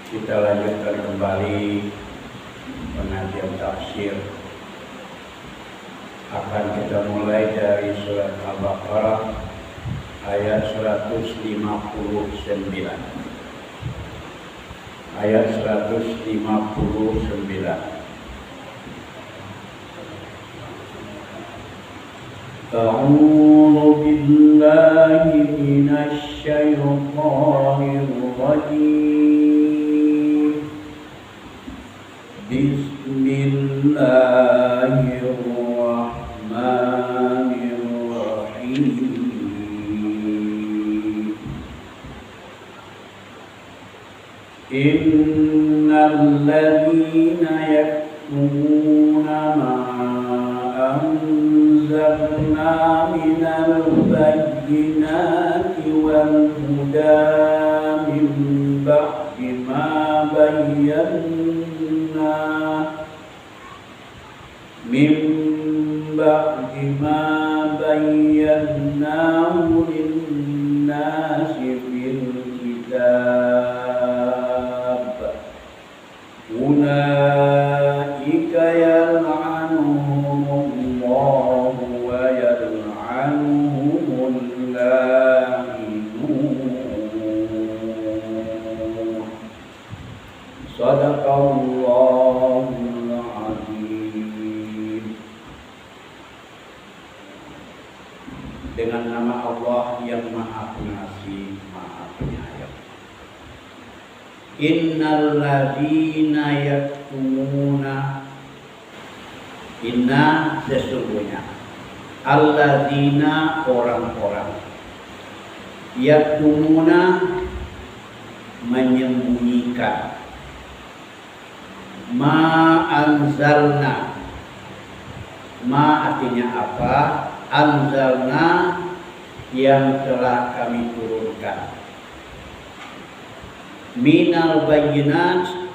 Kita lanjutkan kembali pengajian tafsir. Akan kita mulai dari surat Al-Baqarah ayat 159. Ayat 159. A'udzu billahi minasy syaithanir rajim. Bismillahirrahmanirrahim. Innal ladzina yaktumuna ma anzalna minal bayyinati wal huda min ba'di ma bayyanahu lin-nasi fil kitab ulaika yal'anuhumullahu wa yal'anuhumul la'inun. Shadaqallahul azim. Dengan nama Allah yang Maha Pengasih, Maha Penyayang. Innal ladzina yaktumuna, inna sesungguhnya, alladzina orang-orang, yaktumuna menyembunyikan, ma anzalna, ma artinya apa? Anzalna yang telah kami turunkan, minal bayyinat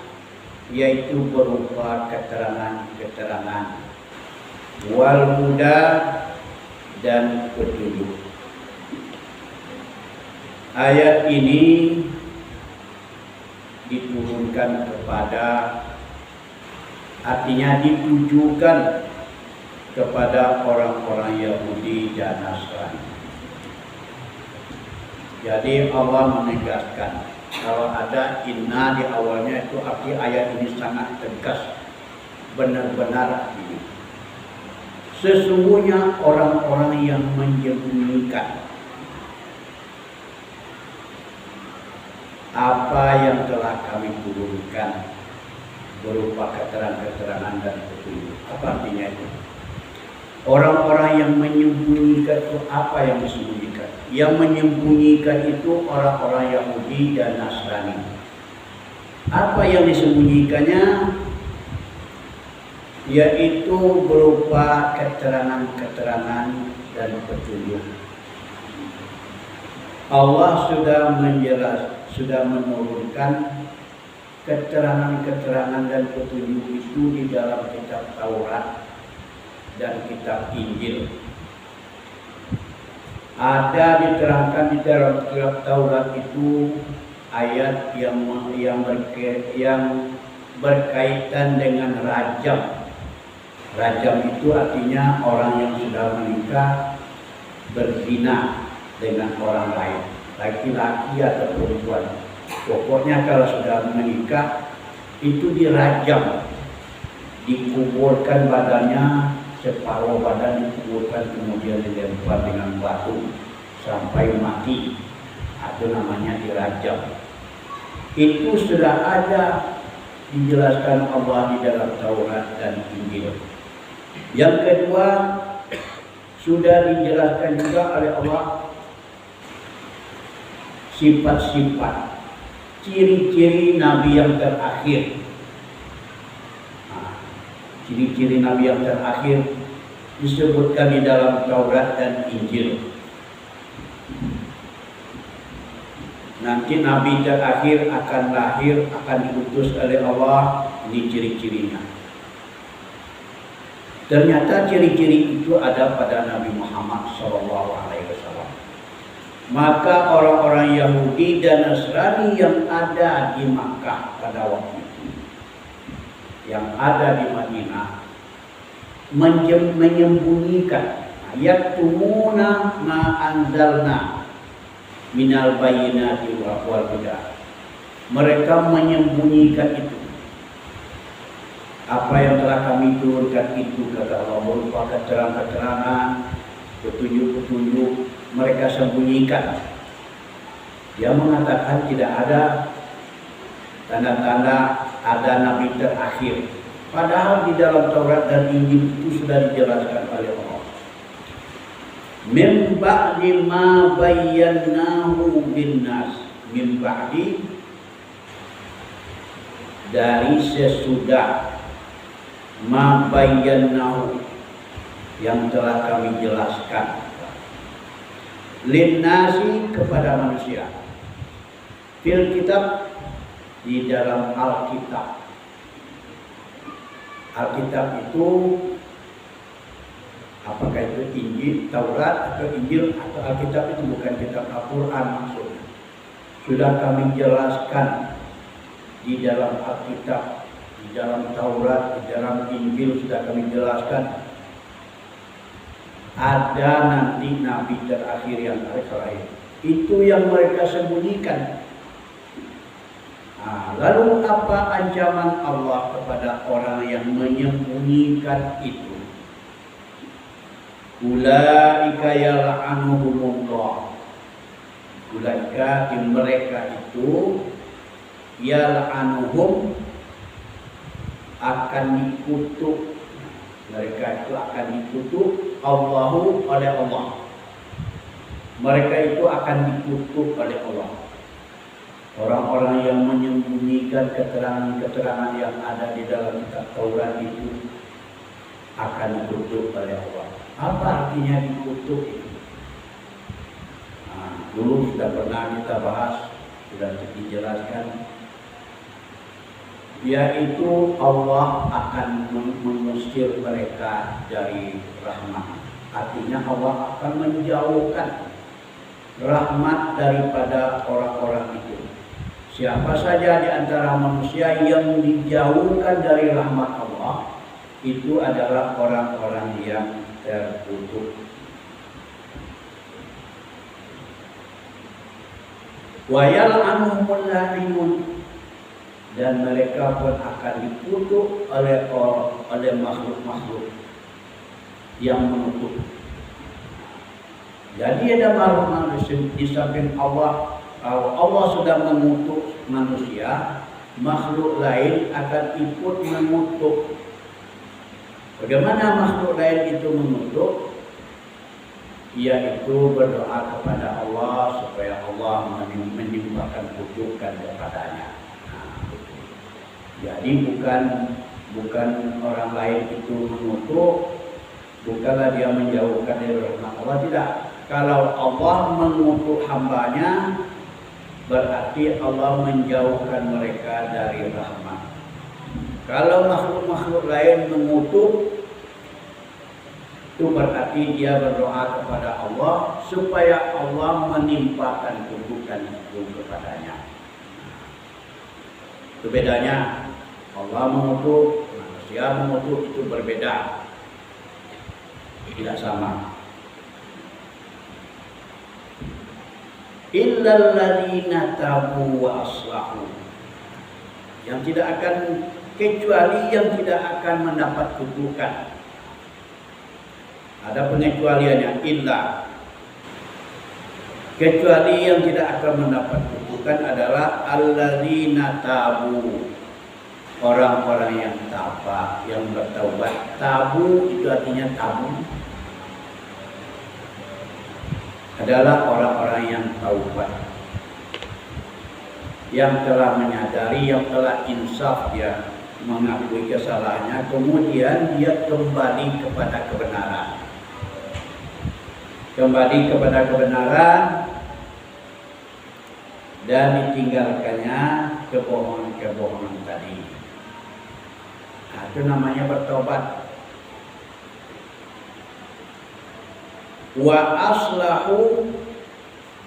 yaitu berupa keterangan-keterangan, wal huda dan petunjuk. Ayat ini diturunkan kepada, artinya ditujukan kepada orang-orang Yahudi dan Nasrani. Jadi Allah menegaskan kalau ada inna di awalnya, itu arti ayat ini sangat tegas, benar-benar ini. Sesungguhnya orang-orang yang menyembunyikan apa yang telah kami turunkan berupa keterangan-keterangan dan petunjuk. Apa artinya itu? Orang-orang yang menyembunyikan itu apa yang disembunyikan? Yang menyembunyikan itu orang-orang Yahudi dan Nasrani. Apa yang disembunyikannya? Yaitu berupa keterangan-keterangan dan petunjuk. Allah sudah menurunkan keterangan-keterangan dan petunjuk itu di dalam kitab Taurat dan kitab Injil. Ada diterangkan di dalam kitab Taurat itu ayat yang berkaitan dengan rajam. Rajam itu artinya orang yang sudah menikah berzina dengan orang lain, laki-laki atau perempuan. Pokoknya kalau sudah menikah itu dirajam, dikuburkan badannya, separuh badan dikuburkan, kemudian dilempar dengan batu sampai mati. Itu namanya dirajam. Itu sudah ada dijelaskan Allah di dalam Taurat dan Injil. Yang kedua, sudah dijelaskan juga oleh Allah sifat-sifat, ciri-ciri Nabi yang terakhir. Ciri-ciri Nabi yang terakhir disebutkan di dalam Taurat dan Injil. Nanti Nabi terakhir akan lahir, akan diutus oleh Allah. Ini ciri-cirinya. Ternyata ciri-ciri itu ada pada Nabi Muhammad SAW. Maka orang-orang Yahudi dan Nasrani yang ada di Makkah pada waktu itu, yang ada di Madinah, menyembunyikan ayat tumuna ma anzalna minal bayyinati wal huda. Mereka menyembunyikan itu. Apa yang telah kami turunkan itu, kata Allah, berupa keterangan-keterangan, petunjuk-petunjuk, mereka sembunyikan. Dia mengatakan tidak ada tanda-tanda ada nabi terakhir. Padahal di dalam Taurat dan Injil itu sudah dijelaskan oleh Allah. Min ba'di ma bayyanahu binnas. Min ba'di, dari sesudah, ma bayyanahu, yang telah kami jelaskan, linnasi, kepada manusia, fil kitab, di dalam Alkitab. Alkitab itu apakah itu Injil, Taurat atau Injil, atau Alkitab itu bukan kitab Al-Quran maksudnya. Sudah kami jelaskan di dalam Alkitab, di dalam Taurat, di dalam Injil sudah kami jelaskan ada nanti nabi terakhir yang terakhir. Itu yang mereka sembunyikan. Nah, lalu apa ancaman Allah kepada orang yang menyembunyikan itu? Ulaika yal'anuhumullah. Ulaika, mereka itu, yal'anuhum, akan dikutuk. Mereka itu akan dikutuk Allahu, oleh Allah. Mereka itu akan dikutuk oleh Allah. Orang-orang yang menyembunyikan keterangan-keterangan yang ada di dalam kitab Taurat itu akan dikutuk oleh Allah. Apa artinya dikutuk itu? Nah, dulu sudah pernah kita bahas, sudah dijelaskan, yaitu Allah akan mengusir mereka dari rahmat. Artinya Allah akan menjauhkan rahmat daripada orang-orang itu. Siapa saja di antara manusia yang dijauhkan dari rahmat Allah, itu adalah orang-orang yang terkutuk. Wa yal'anuhumul la'imun, dan mereka pun akan dikutuk oleh makhluk-makhluk yang mengutuk. Jadi ada makhluk di samping Allah. Kalau Allah sudah mengutuk manusia, makhluk lain akan ikut mengutuk. Bagaimana makhluk lain itu mengutuk? Yaitu berdoa kepada Allah supaya Allah menimpakan kutukan kepadanya. Jadi bukan orang lain itu mengutuk, bukanlah dia menjauhkan dari rahmat Allah, tidak. Kalau Allah mengutuk hambanya, berarti Allah menjauhkan mereka dari rahmat. Kalau makhluk-makhluk lain mengutuk, itu berarti dia berdoa kepada Allah supaya Allah menimpakan kutukan itu kepadanya. Itu bedanya. Allah mengutuk, manusia mengutuk, itu berbeda, tidak sama. Illal ladzina tabu wa aslahu, yang tidak akan, kecuali yang tidak akan mendapat kutukan. Ada pengecualiannya, illa, kecuali yang tidak akan mendapat kutukan adalah alladzina tabu, orang-orang yang taubat, yang bertaubat. Tabu itu artinya tabu, adalah orang-orang yang taubat, yang telah menyadari, yang telah insaf, dia mengakui kesalahannya, kemudian dia kembali kepada kebenaran. Kembali kepada kebenaran dan ditinggalkannya kebohongan-kebohongan tadi. Nah, itu namanya bertobat. Wa aslahu,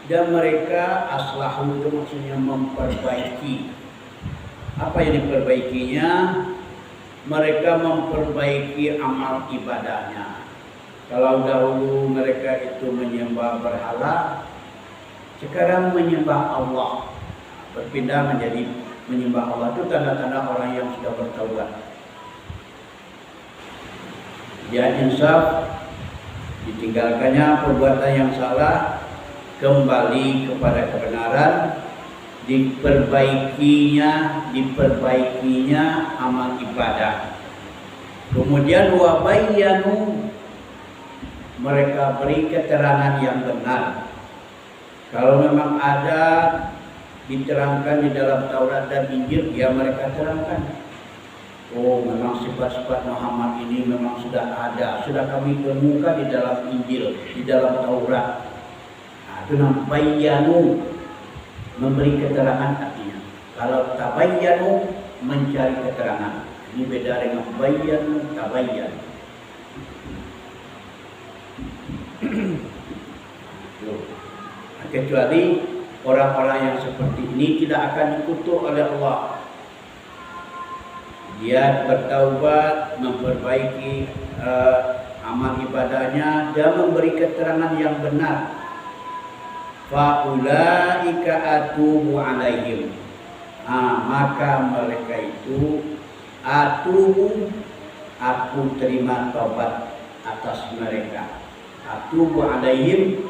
dan mereka aslahu itu maksudnya memperbaiki. Apa yang diperbaikinya? Mereka memperbaiki amal ibadahnya. Kalau dahulu mereka itu menyembah berhala, sekarang menyembah Allah, berpindah menjadi menyembah Allah. Itu tanda-tanda orang yang sudah bertaubat. Dia insaf, ditinggalkannya perbuatan yang salah, kembali kepada kebenaran, diperbaikinya amal ibadah. Kemudian wabayyanu, mereka beri keterangan yang benar. Kalau memang ada diterangkan di dalam Taurat dan Injil, ya mereka terangkan. Oh, memang sifat-sifat Muhammad ini memang sudah ada, sudah kami temukan di dalam Injil, di dalam Taurat. Nah, itu namanya bayyanu, memberi keterangan artinya. Kalau tabayyanu, mencari keterangan. Ini beda dengan bayyanu, tabayyan. Kecuali orang-orang yang seperti ini tidak akan dikutuk oleh Allah. Dia bertaubat, memperbaiki amal ibadahnya dan memberi keterangan yang benar. Faulaika atubu alaihim. Maka mereka itu atubu, aku terima taubat atas mereka. Atubu alaihim,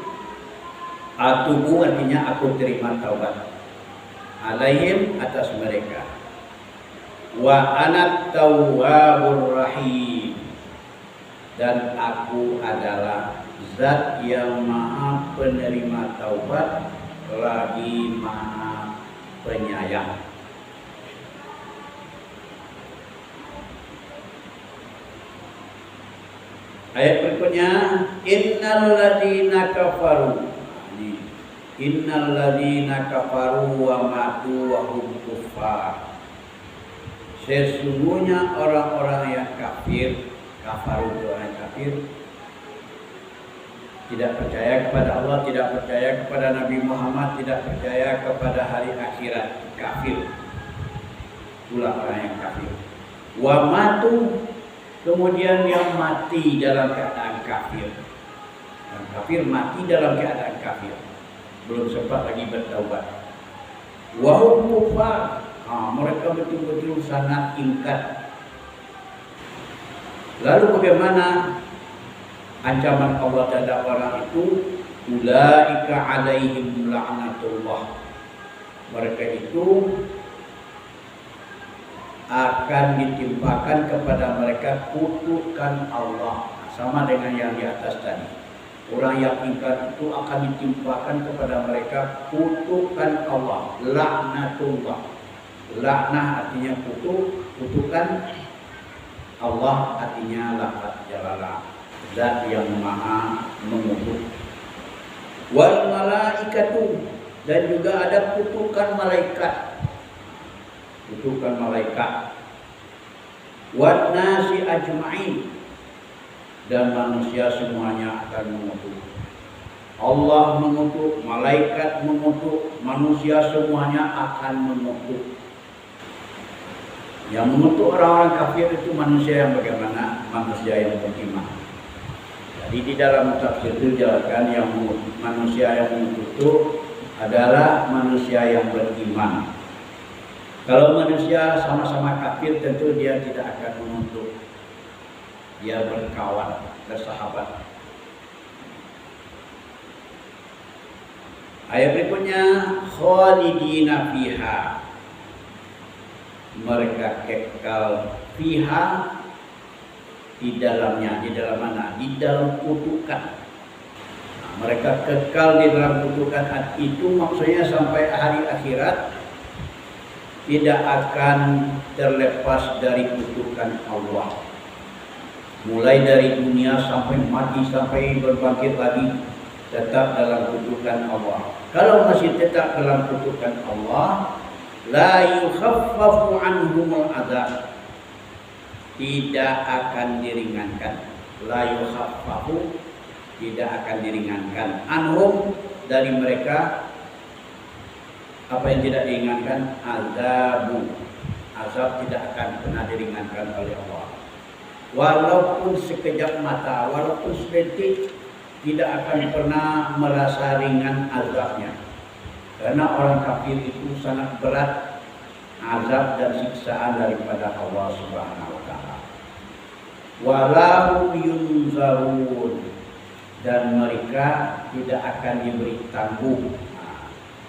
atubu artinya aku terima taubat. Alaihim, atas mereka. Wa anat tawwabur rahim, dan aku adalah zat yang maha penerima taubat lagi maha penyayang. Ayat berikutnya, innal ladzina kafaru, innal ladzina kafaru wa matu wa hum kuffar. Sesungguhnya orang-orang yang kafir, kafir itu orang kafir, tidak percaya kepada Allah, tidak percaya kepada Nabi Muhammad, tidak percaya kepada hari akhirat, kafir. Itulah orang yang kafir. Wa matu, kemudian yang mati dalam keadaan kafir. Dan kafir mati dalam keadaan kafir, belum sempat lagi bertaubat. Wa hum kuffar, mereka betul-betul sangat ingkar. Lalu bagaimana ancaman Allah terhadap orang itu? Ulaika alaihim la'natullah, mereka itu akan ditimpakan kepada mereka kutukan Allah. Sama dengan yang di atas tadi. Orang yang ingkar itu akan ditimpakan kepada mereka kutukan Allah, laknatullah. Laknah artinya kutuk, kutukan. Allah artinya lafaz jalalah, zat yang maha mengutuk. Wal malaikatu, dan juga ada kutukan malaikat. Kutukan malaikat. Wan nasi ajma'in, dan manusia semuanya akan mengutuk. Allah mengutuk, malaikat mengutuk, manusia semuanya akan mengutuk. Yang mengutuk orang-orang kafir itu manusia yang bagaimana? Manusia yang beriman. Jadi di dalam tafsir itu jelaskan yang manusia yang mengutuk adalah manusia yang beriman. Kalau manusia sama-sama kafir, tentu dia tidak akan mengutuk. Dia berkawan, bersahabat. Ayat berikutnya, khalidina fiha, mereka kekal fiha, di dalamnya. Di dalam mana? Di dalam kutukan. Mereka kekal di dalam kutukan itu maksudnya sampai hari akhirat tidak akan terlepas dari kutukan Allah. Mulai dari dunia sampai mati, sampai berbangkit lagi, tetap dalam kutukan Allah. Kalau masih tetap dalam kutukan Allah, la yukhaffafu anhumul adzab, tidak akan diringankan. La yukhaffafu, tidak akan diringankan. Anhum, dari mereka apa yang tidak diinginkan, azab tidak akan pernah diringankan oleh Allah. Walaupun sekejap mata, walaupun sedetik, tidak akan pernah merasa ringan azabnya. Karena orang kafir itu sangat berat azab dan siksaan daripada Allah Subhanahu wa taala. Walau yunzarun, dan mereka tidak akan diberi tangguh.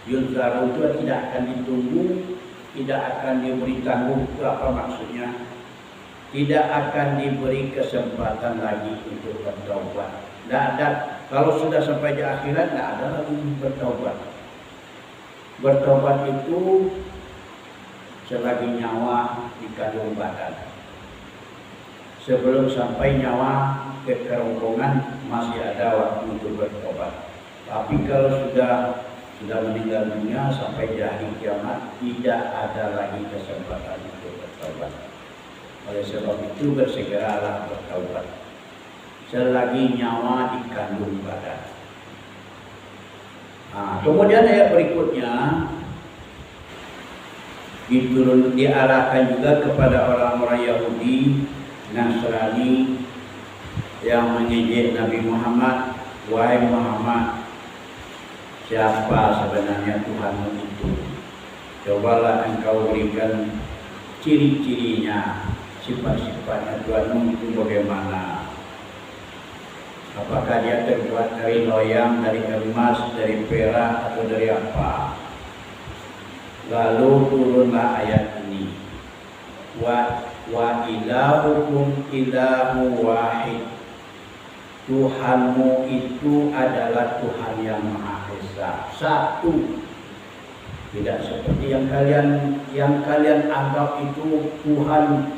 Yunzarun itu tidak akan ditunggu, tidak akan diberi tangguh. Itu apa maksudnya? Tidak akan diberi kesempatan lagi untuk bertaubat. Tidak ada. Kalau sudah sampai di akhirat, tidak ada lagi bertaubat. Bertobat itu selagi nyawa di kandung badan. Sebelum sampai nyawa ke kerongkongan masih ada waktu untuk bertobat. Tapi kalau sudah meninggal dunia sampai di hari kiamat, tidak ada lagi kesempatan untuk bertobat. Oleh sebab itu bersegeralah bertaubat selagi nyawa di kandung badan. Kemudian ayat berikutnya diarahkan juga kepada orang-orang Yahudi, Nasrani yang mengejek Nabi Muhammad. Wahai Muhammad, siapa sebenarnya Tuhanmu itu? Cobalah engkau berikan ciri-cirinya, sifat-sifatnya Tuhanmu itu bagaimana? Apakah dia terbuat dari loyang, dari emas, dari perak, atau dari apa? Lalu turunlah ayat ini. Wa ilahukum ilahu wahid. Tuhanmu itu adalah Tuhan yang Maha Esa, satu. Tidak seperti yang kalian anggap itu Tuhan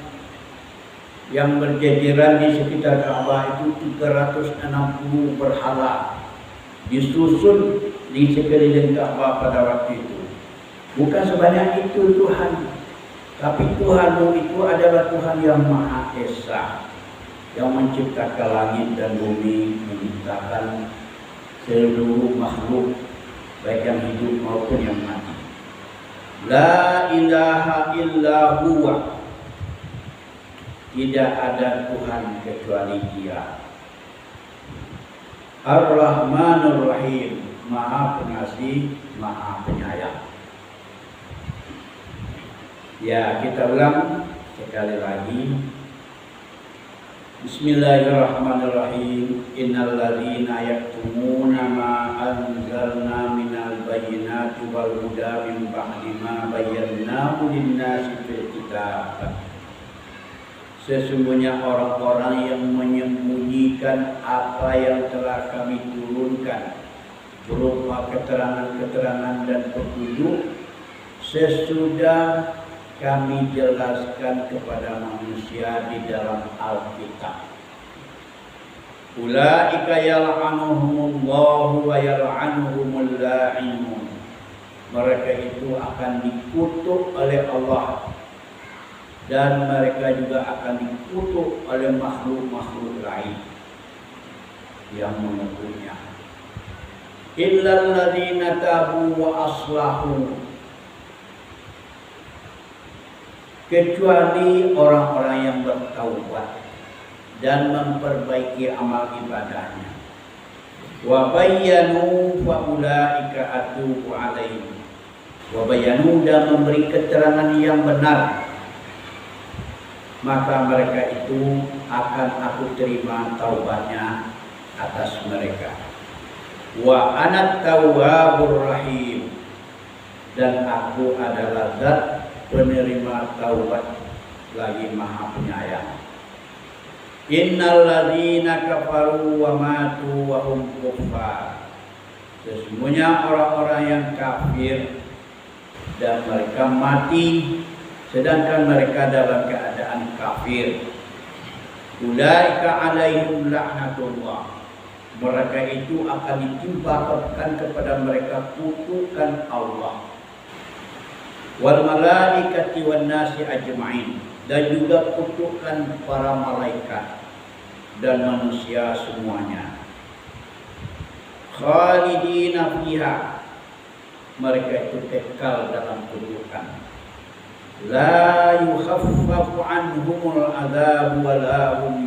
yang berjejeran di sekitar Ka'bah itu 360 berhala disusun di sekeliling Ka'bah pada waktu itu. Bukan sebanyak itu Tuhan, tapi Tuhanmu itu adalah Tuhan yang Maha Esa, yang menciptakan langit dan bumi, menciptakan seluruh makhluk, baik yang hidup maupun yang mati. La ilaha illa huwa, tidak ada Tuhan kecuali Dia. Ar-Rahmanur Rahim, Maha Pengasih, Maha Penyayang. Ya, kita ulang sekali lagi. Bismillahirrahmanirrahim. Innal ladzina yaktumuna ma anzalna minal bayyinati wal huda min ba'di ma bayyanahu lin-nasi fil kitab. Sesungguhnya orang-orang yang menyembunyikan apa yang telah kami turunkan berupa keterangan-keterangan dan petunjuk sesudah kami jelaskan kepada manusia di dalam Alkitab. Ulaika yal'anuhumullahu wa yal'anuhumul la'inun. Mereka itu akan dikutuk oleh Allah, dan mereka juga akan dikutuk oleh makhluk-makhluk lain yang mengutuknya. Illal ladzina tabu wa aslahu, kecuali orang-orang yang bertaubat dan memperbaiki amal ibadahnya. Wa bayyanu fa ulaika atubu alaihim. Wa bayyanu, dan memberi keterangan yang benar, maka mereka itu akan aku terima taubatnya atas mereka. Wa anat tawwabur rahim, dan aku adalah zat penerima taubat lagi Maha Penyayang. Innal ladzina kafaru wa matu wa hum kuffar. Sesungguhnya orang-orang yang kafir dan mereka mati sedangkan mereka dalam keadaan kafir. Ulaika alaihim laknatullah, mereka itu akan ditimpakan kepada mereka kutukan Allah. Wal malaikati wan nasi ajma'in, dan juga kutukan para malaikat dan manusia semuanya. khalidina fiha, mereka itu kekal dalam kedudukan. La yukhaffafu anhumul adzab wa la hum